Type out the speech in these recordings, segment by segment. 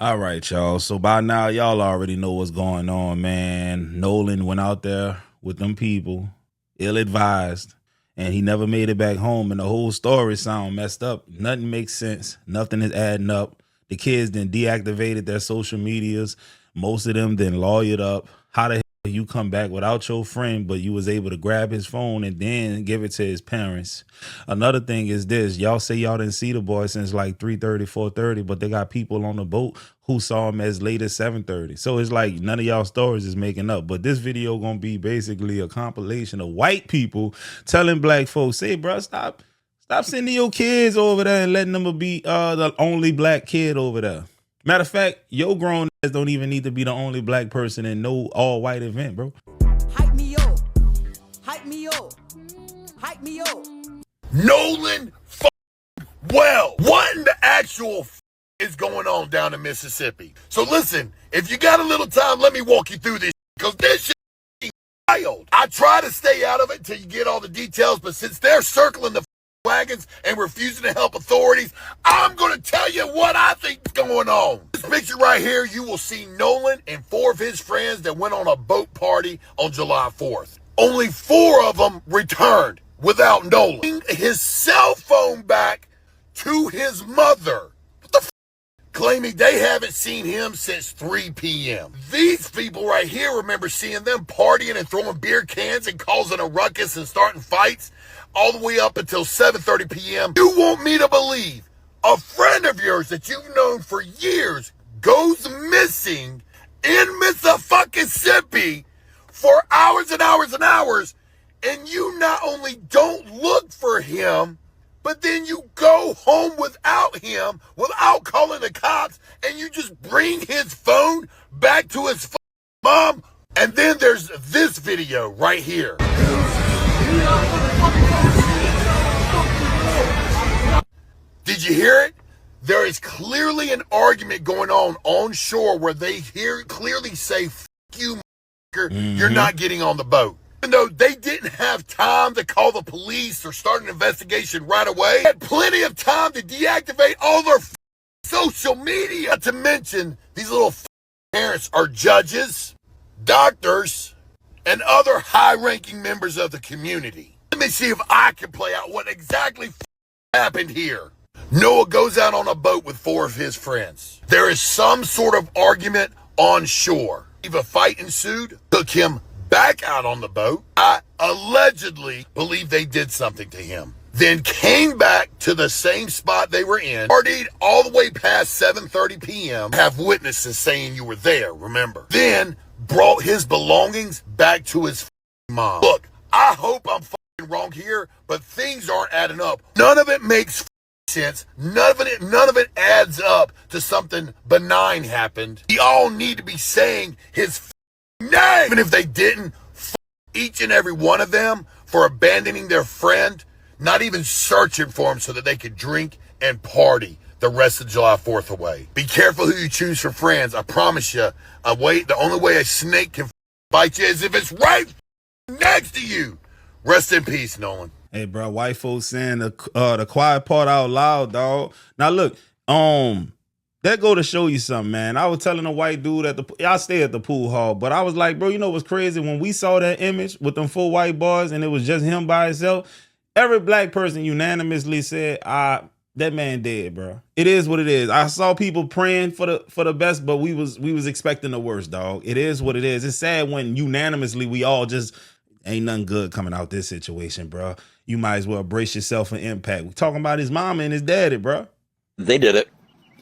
All right, y'all. So by now, y'all already know what's going on, man. Nolan went out there with them people, ill-advised, and he never made it back home. And the whole story sound messed up. Nothing makes sense. Nothing is adding up. The kids then deactivated their social medias. Most of them then lawyered up. How the hell you come back without your friend, but you was able to grab his phone and then give it to his parents? Another thing is this. Y'all say y'all didn't see the boy since like 3:30, 4:30, but they got people on the boat who saw him as late as 7:30. So it's like none of y'all stories is making up. But this video gonna be basically a compilation of white people telling black folks, "Say, bro, stop sending your kids over there and letting them be the only black kid over there." Matter of fact, your grown ass don't even need to be the only black person in no all white event, bro. Hype me up. Hype me up. Hype me up. Nolan, well, what in the actual is going on down in Mississippi? So listen, if you got a little time, let me walk you through this, because this shit is wild. I try to stay out of it until you get all the details, but since they're circling the wagons and refusing to help authorities, I'm going to tell you what I think is going on. This picture right here, you will see Nolan and 4 of his friends that went on a boat party on July 4th. Only 4 of them returned without Nolan. His cell phone back to his mother. What the f? Claiming they haven't seen him since 3 p.m. These people right here remember seeing them partying and throwing beer cans and causing a ruckus and starting fights all the way up until 7:30 p.m. You want me to believe a friend of yours that you've known for years goes missing in Mississippi for hours and hours and hours, and you not only don't look for him, but then you go home without him, without calling the cops, and you just bring his phone back to his mom? And then there's this video right here. Did you hear it? There is clearly an argument going on shore where they clearly say, "F you, you're not getting on the boat." Even though they didn't have time to call the police or start an investigation right away, they had plenty of time to deactivate all their social media. Not to mention, these little parents are judges, doctors, and other high-ranking members of the community. Let me see if I can play out what exactly happened here. Noah goes out on a boat with 4 of his friends. There is some sort of argument on shore. If a fight ensued, took him back out on the boat. I allegedly believe they did something to him. Then came back to the same spot they were in, partied all the way past 7:30 p.m. Have witnesses saying you were there, remember. Then brought his belongings back to his mom. Look, I hope I'm wrong here, but things aren't adding up. None of it makes sense. None of it adds up to something benign happened. We all need to be saying his name. Even if they didn't, each and every one of them for abandoning their friend, not even searching for him so that they could drink and party the rest of July 4th away. Be careful who you choose for friends. I promise you, the only way a snake can bite you is if it's right next to you. Rest in peace, Nolan. Hey, bro, white folks saying the quiet part out loud, dog. Now, look, that go to show you something, man. I was telling a white dude I stay at the pool hall, but I was like, bro, you know what's crazy? When we saw that image with them 4 white boys and it was just him by himself, every black person unanimously said, that man dead, bro. It is what it is. I saw people praying for the best, but we was expecting the worst, dog. It is what it is. It's sad when unanimously we all just ain't nothing good coming out this situation, bro. You might as well brace yourself for impact. We're talking about his mama and his daddy, bro. They did it.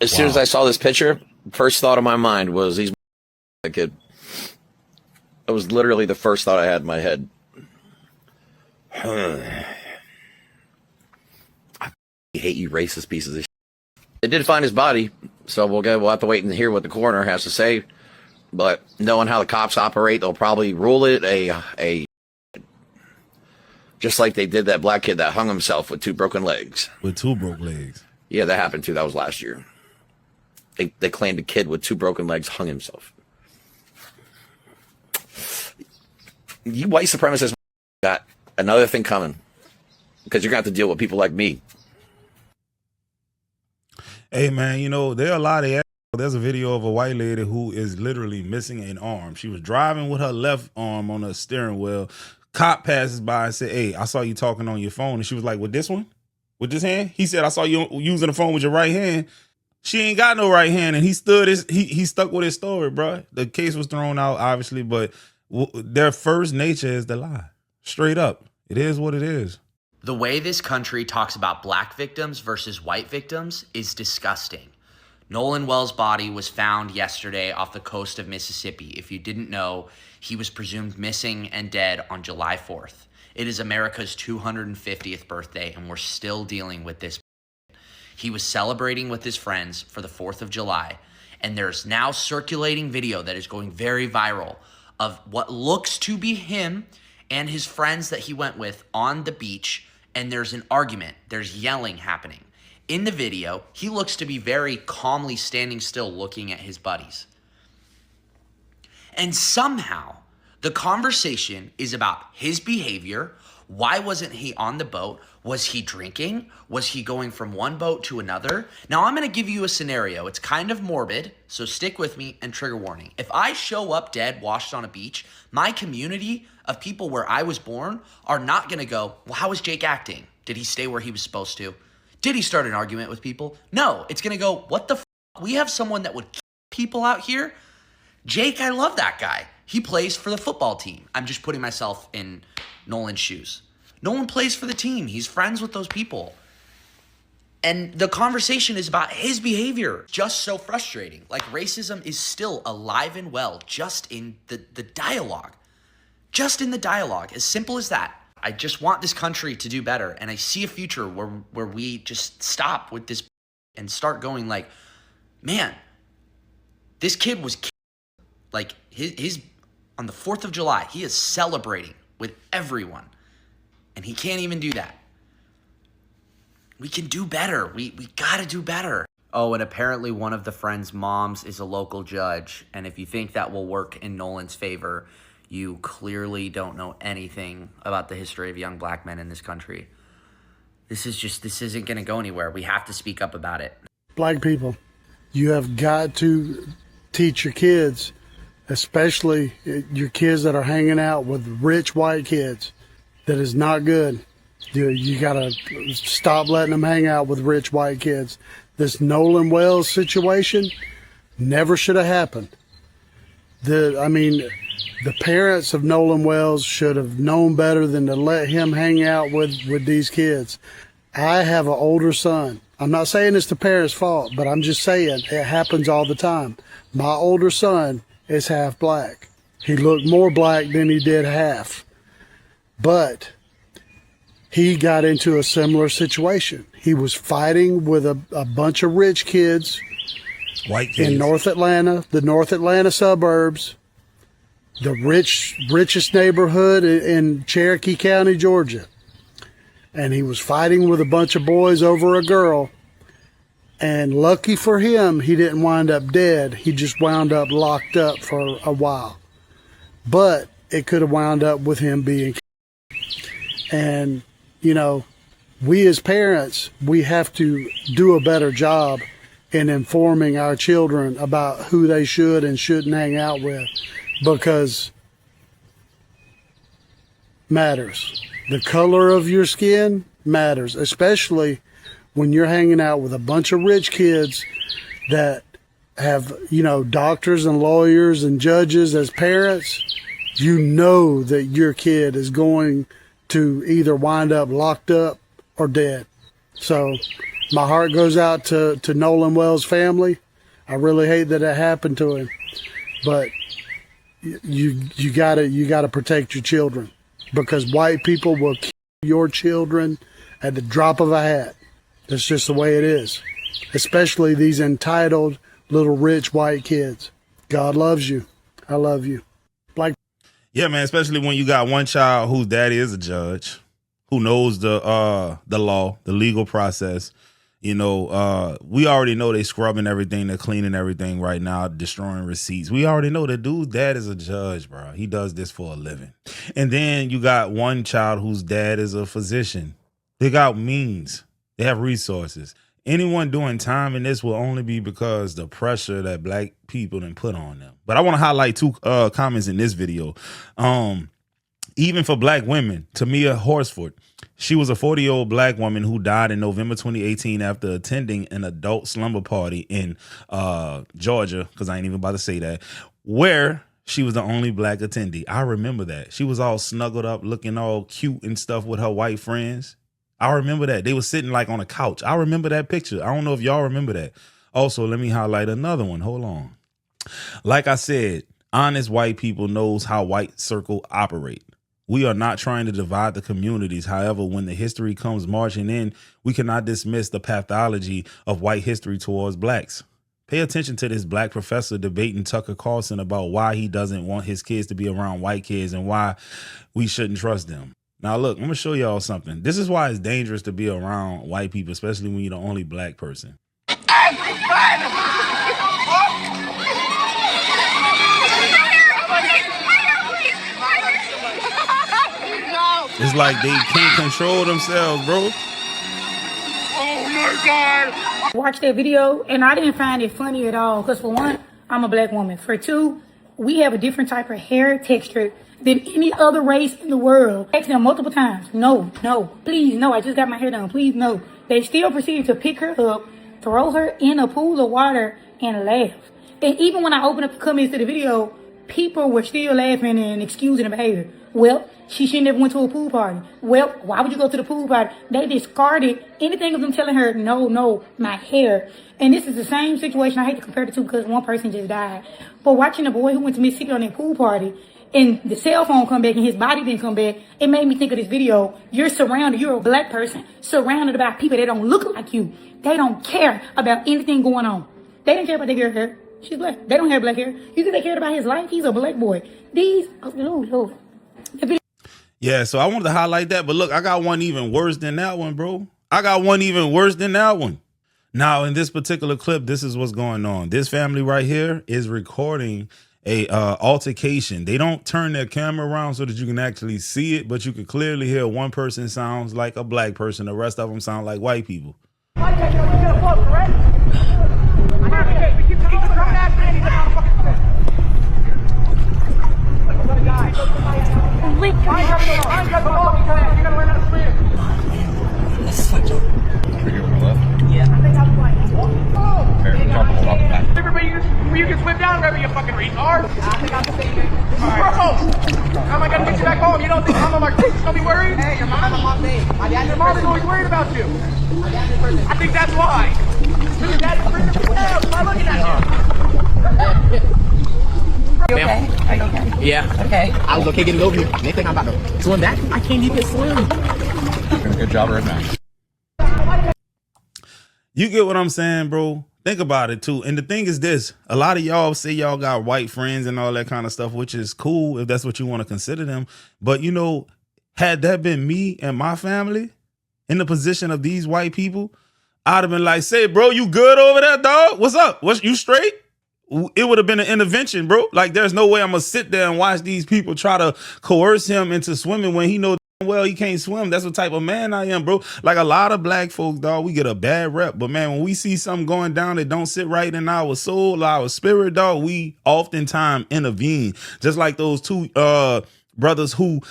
As soon as I saw this picture, first thought of my mind was he's a kid. That was literally the first thought I had in my head. I hate you racist pieces of shit. They did find his body, so we'll have to wait and hear what the coroner has to say. But knowing how the cops operate, they'll probably rule it a just like they did that black kid that hung himself with 2 broken legs. With 2 broke legs. Yeah, that happened too. That was last year. They claimed a kid with 2 broken legs hung himself. You white supremacists got another thing coming, because you're going to have to deal with people like me. Hey, man, you know, there are a lot of There's a video of a white lady who is literally missing an arm. She was driving with her left arm on a steering wheel. Cop passes by and said, "Hey, I saw you talking on your phone." And she was like, "With this one? With this hand?" He said, "I saw you using the phone with your right hand." She ain't got no right hand, and he stuck with his story, bro. The case was thrown out, obviously, but their first nature is to lie. Straight up. It is what it is. The way this country talks about black victims versus white victims is disgusting. Nolan Wells' body was found yesterday off the coast of Mississippi. If you didn't know, he was presumed missing and dead on July 4th. It is America's 250th birthday, and we're still dealing with this. He was celebrating with his friends for the 4th of July, and there's now circulating video that is going very viral of what looks to be him and his friends that he went with on the beach, and there's an argument. There's yelling happening. In the video, he looks to be very calmly standing still looking at his buddies. And somehow, the conversation is about his behavior. Why wasn't he on the boat? Was he drinking? Was he going from one boat to another? Now, I'm going to give you a scenario. It's kind of morbid, so stick with me and trigger warning. If I show up dead, washed on a beach, my community of people where I was born are not going to go, "Well, how was Jake acting? Did he stay where he was supposed to? Did he start an argument with people?" No, it's going to go, "What the f***? We have someone that would kill people out here? Jake, I love that guy. He plays for the football team." I'm just putting myself in Nolan's shoes. Nolan plays for the team. He's friends with those people. And the conversation is about his behavior. Just so frustrating. Like, racism is still alive and well just in the dialogue. Just in the dialogue. As simple as that. I just want this country to do better. And I see a future where we just stop with this and start going like, man, this kid was like his on the 4th of July, he is celebrating with everyone. And he can't even do that. We can do better. We got to do better. Oh, and apparently one of the friends' moms is a local judge. And if you think that will work in Nolan's favor, you clearly don't know anything about the history of young black men in this country. This isn't going to go anywhere. We have to speak up about it. Black people, you have got to teach your kids, especially your kids that are hanging out with rich white kids. That is not good. You got to stop letting them hang out with rich white kids. This Nolan Wells situation never should have happened. The parents of Nolan Wells should have known better than to let him hang out with these kids. I have an older son. I'm not saying it's the parents' fault, but I'm just saying it happens all the time. My older son is half black. He looked more black than he did half. But he got into a similar situation. He was fighting with a bunch of rich kids, White kids in North Atlanta, the North Atlanta suburbs, the richest neighborhood in Cherokee County, Georgia. And he was fighting with a bunch of boys over a girl. And lucky for him, he didn't wind up dead. He just wound up locked up for a while. But it could have wound up with him being killed. And, we as parents, we have to do a better job in informing our children about who they should and shouldn't hang out with, because matters. The color of your skin matters, especially when you're hanging out with a bunch of rich kids that have, doctors and lawyers and judges as parents. You know that your kid is going to either wind up locked up or dead. So my heart goes out to Nolan Wells' family. I really hate that it happened to him, but you gotta protect your children, because white people will kill your children at the drop of a hat. That's just the way it is, especially these entitled little rich white kids. God loves you. I love you. Yeah, man, especially when you got one child whose daddy is a judge, who knows the law, the legal process. We already know they scrubbing everything, they're cleaning everything right now, destroying receipts. We already know that dude's dad is a judge, bro. He does this for a living. And then you got one child whose dad is a physician. They got means. They have resources. anyone doing time in this will only be because the pressure that black people done put on them. But I want to highlight two comments in this video. Even for black women, Tamia Horsford, she was a 40-year-old black woman who died in November 2018 after attending an adult slumber party in Georgia, because I ain't even about to say that, where she was the only black attendee. I remember that. She was all snuggled up, looking all cute and stuff with her white friends. I remember that. They were sitting like on a couch. I remember that picture. I don't know if y'all remember that. Also, let me highlight another one. Hold on. Like I said, honest white people knows how white circle operate. We are not trying to divide the communities. However, when the history comes marching in, we cannot dismiss the pathology of white history towards blacks. Pay attention to this black professor debating Tucker Carlson about why he doesn't want his kids to be around white kids and why we shouldn't trust them. Now, look, I'm going to show y'all something. This is why it's dangerous to be around white people, especially when you're the only black person. It's like they can't control themselves, bro. Oh my God. Watched that video and I didn't find it funny at all. Because for one, I'm a black woman. For two, we have a different type of hair texture than any other race in the world. I asked them multiple times, no, please, no, I just got my hair done, please, no. They still proceeded to pick her up, throw her in a pool of water, and laugh. And even when I opened up the comments to the video, people were still laughing and excusing the behavior. Well, she shouldn't have went to a pool party. Well, why would you go to the pool party? They discarded anything of them telling her, no, my hair. And this is the same situation I hate to compare it to because one person just died. But watching a boy who went to Mississippi on that pool party and the cell phone come back and his body didn't come back, it made me think of this video. You're a black person surrounded by people that don't look like you. They don't care about anything going on. They didn't care about their hair. She's black. They don't have black hair. You think they cared about his life? He's a black boy. Lord. Yeah, so I wanted to highlight that, but look, I got one even worse than that one, bro. I got one even worse than that one. Now, in this particular clip, this is what's going on. This family right here is recording a altercation. They don't turn their camera around so that you can actually see it, but you can clearly hear one person sounds like a black person. The rest of them sound like white people. You can swim down, Remy, you fucking retard. I think I'm the same. Bro, how am I gonna get you back home? You don't think Mama Marquise gonna be worried? Hey, your mom your mom is always worried about you. I think that's why. Your dad's freaking out. Stop looking at you. You okay? Are you okay? Yeah. Okay. I was okay getting over here. They think I'm about to swim back. I can't even swim. Good job right now. You get what I'm saying, bro? Think about it too. And the thing is this, a lot of y'all say y'all got white friends and all that kind of stuff, which is cool if that's what you want to consider them. But you know, had that been me and my family in the position of these white people, I'd have been like, say, bro, you good over there, dog? What's up? You straight? It would have been an intervention, bro. Like, there's no way I'm going to sit there and watch these people try to coerce him into swimming when he knows well he can't swim. That's what type of man I am, bro. Like, a lot of black folks, dog, we get a bad rep. But, man, when we see something going down that don't sit right in our soul, our spirit, dog, we oftentimes intervene. Just like those two brothers who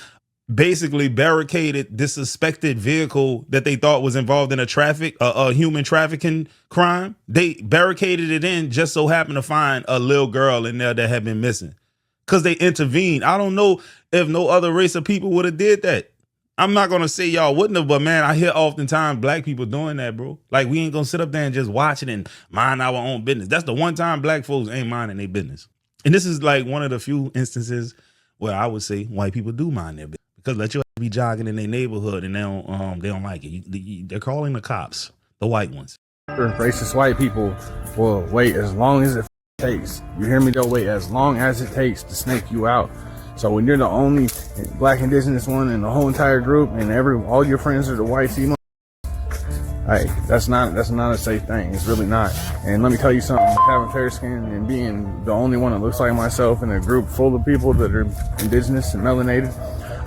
basically barricaded this suspected vehicle that they thought was involved in a human trafficking crime. They barricaded it in, just so happened to find a little girl in there that had been missing because they intervened. I don't know if no other race of people would have did that. I'm not going to say y'all wouldn't have, but man, I hear oftentimes black people doing that, bro. Like, we ain't going to sit up there and just watch it and mind our own business. That's the one time black folks ain't minding their business. And this is like one of the few instances where I would say white people do mind their business. Because let you be jogging in their neighborhood and they don't like it. They're calling the cops, the white ones. Racist white people will wait as long as it takes. You hear me? They'll wait as long as it takes to snake you out. So when you're the only black indigenous one in the whole entire group and all your friends are the white female, hey, that's not a safe thing. It's really not. And let me tell you something, having fair skin and being the only one that looks like myself in a group full of people that are indigenous and melanated,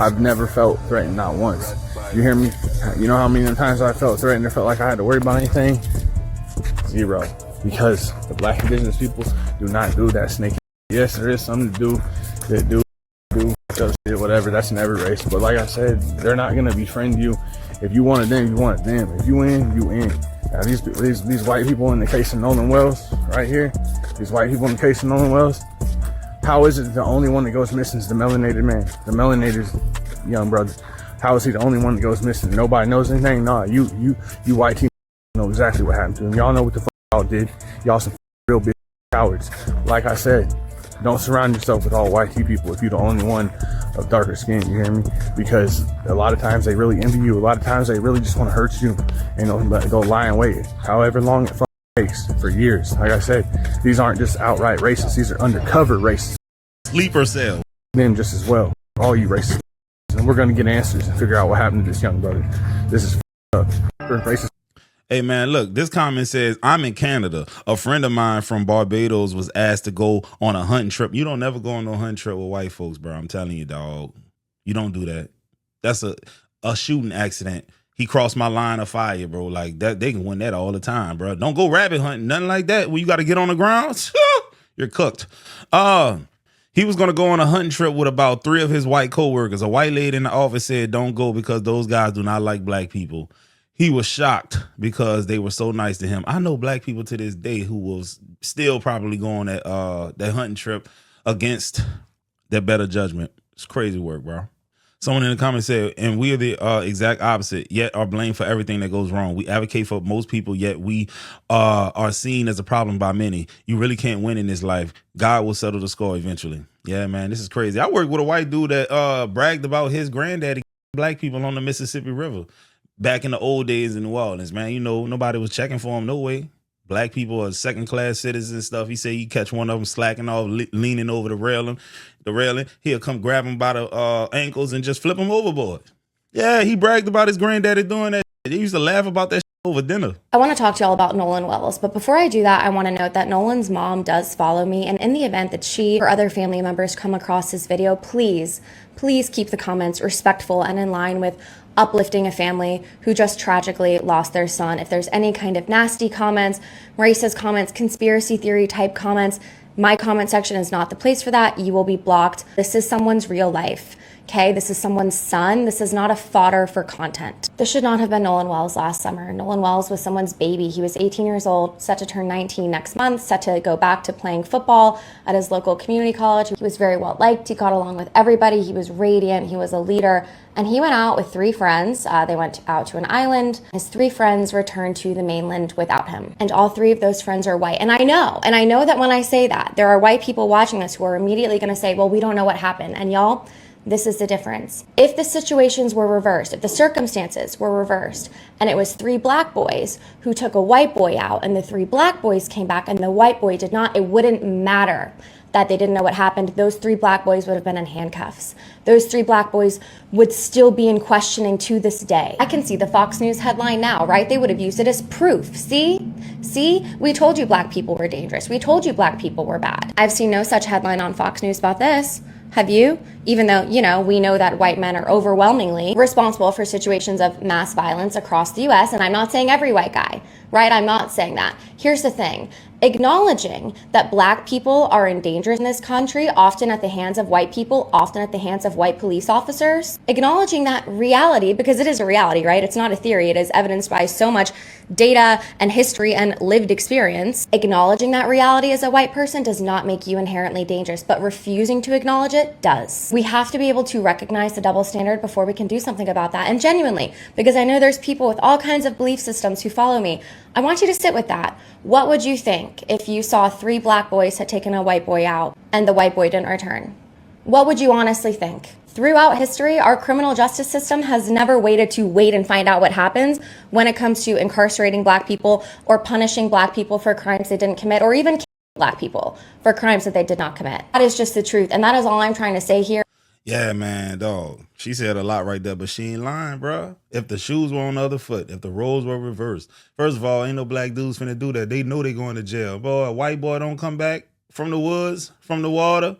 I've never felt threatened, not once. You hear me? You know how many times I felt threatened or felt like I had to worry about anything? Zero. Because the black indigenous people do not do that snake. Yes, there is something to do that do whatever. That's in every race. But like I said, they're not gonna befriend you. If you wanted them, you wanted them. If you in, you in. Now these white people in the case of Nolan Wells, right here, these white people in the case of Nolan Wells, how is it the only one that goes missing is the melanated man, the melanated young brother? How is he the only one that goes missing? Nobody knows anything? Nah, you white team know exactly what happened to him. Y'all know what the fuck y'all did. Y'all some real big cowards. Like I said, don't surround yourself with all white people if you're the only one of darker skin, you hear me? Because a lot of times they really envy you. A lot of times they really just want to hurt you and go lie in wait. However long it takes, for years. Like I said, these aren't just outright racists. These are undercover racists. Sleeper cell. Them just as well. All you racists. And we're going to get answers and figure out what happened to this young brother. This is up. Racist. Hey man, look, this comment says, I'm in Canada. A friend of mine from Barbados was asked to go on a hunting trip. You don't never go on no hunting trip with white folks, bro. I'm telling you, dog. You don't do that. That's a shooting accident. He crossed my line of fire, bro. Like that, they can win that all the time, bro. Don't go rabbit hunting, nothing like that. When you got to get on the ground, you're cooked. He was going to go on a hunting trip with about 3 of his white coworkers. A white lady in the office said, don't go because those guys do not like black people. He was shocked because they were so nice to him. I know black people to this day who will still probably go on that hunting trip against their better judgment. It's crazy work, bro. Someone in the comments said, and we are the exact opposite, yet are blamed for everything that goes wrong. We advocate for most people, yet we are seen as a problem by many. You really can't win in this life. God will settle the score eventually. Yeah, man, this is crazy. I worked with a white dude that bragged about his granddaddy black people on the Mississippi River back in the old days in New Orleans, man. You know, nobody was checking for him, no way. Black people are second-class citizens and stuff. He said you catch one of them slacking off, leaning over the railing. He'll come grab him by the ankles and just flip him overboard. Yeah, he bragged about his granddaddy doing that. They used to laugh about that shit over dinner. I want to talk to y'all about Nolan Wells, but before I do that, I want to note that Nolan's mom does follow me, and in the event that she or other family members come across this video, please keep the comments respectful and in line with uplifting a family who just tragically lost their son. If there's any kind of nasty comments, racist comments, conspiracy theory type comments, my comment section is not the place for that. You will be blocked. This is someone's real life. Okay, this is someone's son. This is not a fodder for content. This should not have been Nolan Wells last summer. Nolan Wells was someone's baby. He was 18 years old, set to turn 19 next month, set to go back to playing football at his local community college. He was very well liked. He got along with everybody. He was radiant. He was a leader. And he went out with 3 friends. They went out to an island. His 3 friends returned to the mainland without him. And all 3 of those friends are white. And I know that when I say that, there are white people watching this who are immediately going to say, well, we don't know what happened. And y'all, this is the difference. If the situations were reversed, if the circumstances were reversed, and it was 3 black boys who took a white boy out, and the 3 black boys came back and the white boy did not, it wouldn't matter that they didn't know what happened. Those 3 black boys would have been in handcuffs. Those 3 black boys would still be in questioning to this day. I can see the Fox News headline now, right? They would have used it as proof. See, we told you black people were dangerous. We told you black people were bad. I've seen no such headline on Fox News about this. Have you? Even though, we know that white men are overwhelmingly responsible for situations of mass violence across the US, and I'm not saying every white guy, right? I'm not saying that. Here's the thing. Acknowledging that black people are in danger in this country, often at the hands of white people, often at the hands of white police officers, acknowledging that reality, because it is a reality, right? It's not a theory. It is evidenced by so much data and history and lived experience. Acknowledging that reality as a white person does not make you inherently dangerous, but refusing to acknowledge it does. We have to be able to recognize the double standard before we can do something about that. And genuinely, because I know there's people with all kinds of belief systems who follow me, I want you to sit with that. What would you think if you saw 3 black boys had taken a white boy out and the white boy didn't return? What would you honestly think? Throughout history, our criminal justice system has never waited to wait and find out what happens when it comes to incarcerating black people or punishing black people for crimes they didn't commit, or even killing black people for crimes that they did not commit. That is just the truth. And that is all I'm trying to say here. Yeah, man, dog. She said a lot right there, but she ain't lying, bro. If the shoes were on the other foot, if the roles were reversed, first of all, ain't no black dudes finna do that. They know they going to jail. Boy, a white boy don't come back from the woods, from the water.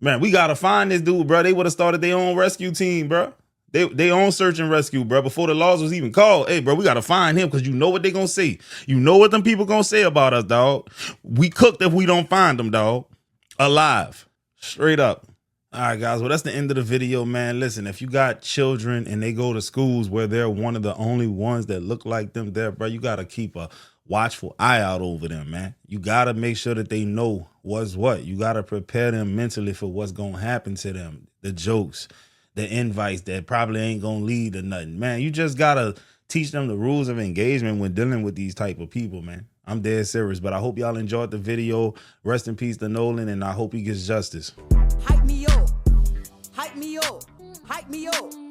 Man, we gotta find this dude, bro. They would have started their own rescue team, bro. They own search and rescue, bro. Before the laws was even called, hey, bro, we gotta find him because you know what they gonna say. You know what them people gonna say about us, dog. We cooked if we don't find them, dog. Alive, straight up. All right, guys. Well, that's the end of the video, man. Listen, if you got children and they go to schools where they're one of the only ones that look like them there, bro, you gotta keep a watchful eye out over them, man. You gotta make sure that they know what's what. You gotta prepare them mentally for what's gonna happen to them. The jokes, the invites that probably ain't gonna lead to nothing, man. You just gotta teach them the rules of engagement when dealing with these type of people, man. I'm dead serious, but I hope y'all enjoyed the video. Rest in peace to Nolan, and I hope he gets justice. Hype me up. Hype me up. Hype me up.